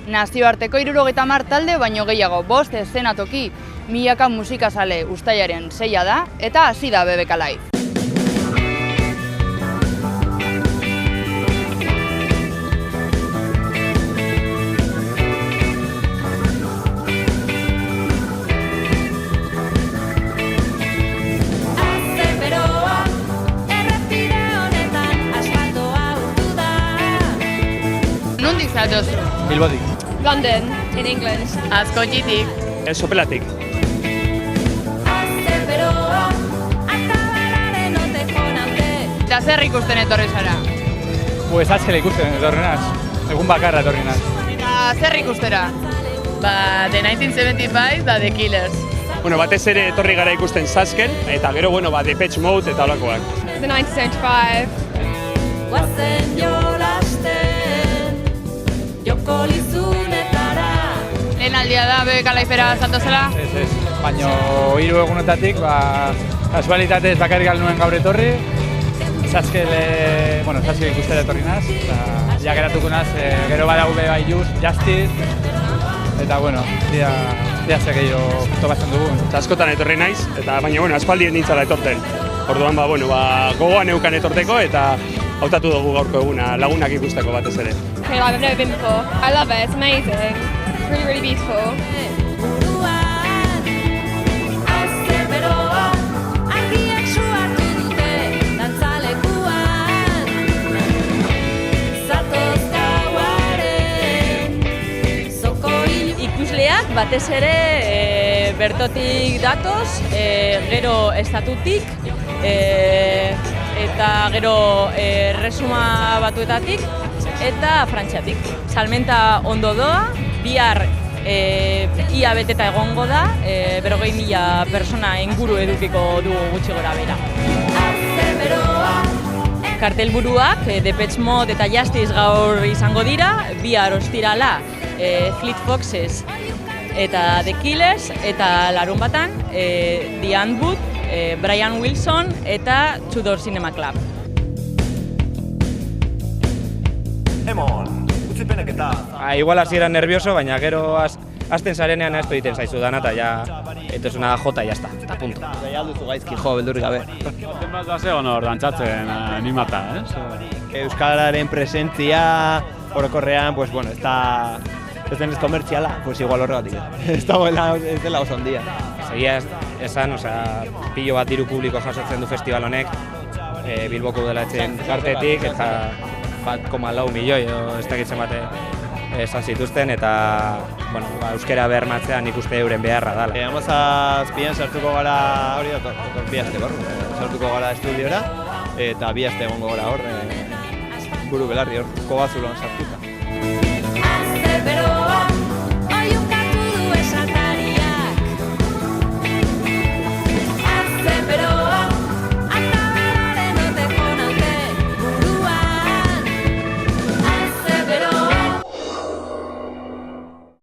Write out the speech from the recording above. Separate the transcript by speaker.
Speaker 1: Nazioarteko 70 talde baino gehiago, 5 eszenatoki, milaka musikazale uztailaren 6 da, eta hasi da BBK Live. Nondik zatoz?
Speaker 2: Bilbotik.
Speaker 3: London, in England.
Speaker 1: Azkoititik.
Speaker 2: Sopelatik.
Speaker 1: Eta zer ikusten etorri zara?
Speaker 2: Pues Azkela ikusten etorri naz. Egun bakarra etorri naz.
Speaker 1: Eta zer ikustera? The 1975, The Killers.
Speaker 4: Bueno, batez ere etorri gara ikusten Sasken, eta gero, bueno, Depeche Mode eta holakoak.
Speaker 3: The 1975.
Speaker 1: Lehen aldia da BBK Livera zatozela?
Speaker 2: Ez. Baina 3 egunetatik, kasualitatez bakarrik nuen gaur etorri. Saskel ikustera etorri naz. Ja geratuko naz, gero badaude bai Justice. Eta, bueno, dia segeido topatzen dugun.
Speaker 4: Askotan etorri naiz, eta baina, bueno, aspaldien nintzala etorten. Orduan, gogoan neukan etorteko, eta hautatu dugu gaurko eguna lagunak ikusteko batez ere.
Speaker 3: Okay, I've never been before. I love it, it's amazing. It's really, really beautiful.
Speaker 5: Ikusleak batez ere bertotik datoz, gero estatutik, eta gero Erresuma Batuetatik eta Frantziatik. Salmenta ondo doa, bihar ia beteta egongo da, 40.000 persona inguru edukiko dugu gutxi gora bera. Kartelburuak Depeche Mode eta Justice gaur izango dira, bihar ostirala Fleet Foxes eta The Killers, eta larunbatan The Antwood, Brian Wilson eta Tudor Cinema Club.
Speaker 6: Igual hasieran nervioso, baina gero azten zarenean ez egiten zaizu dana, eta ja, eto una jota, ya está, eta punto.
Speaker 7: Gai alduzu gaizki jo, beldurrik gabe.
Speaker 8: Zenbat da ze honor dantzatzen animata,
Speaker 7: Euskararen presentzia, orokorrean, pues bueno, ez denez komertziala, pues igual horregatik. Ez dela oso ondia.
Speaker 6: Segia esan, pilo bat diru publiko jasotzen du festival honek, Bilboko udalatzen kartetik, eta 1,4 milioi, ez dakitzen bate esan zituzten, eta euskera bermatzea nik uste euren beharra dela.
Speaker 7: Amazazpian sartuko gara, hori da, bi aste barru, sartuko gara estudiora, eta bi aste egongo gara hor, buru belarri hor, Kobazuloan sartuta.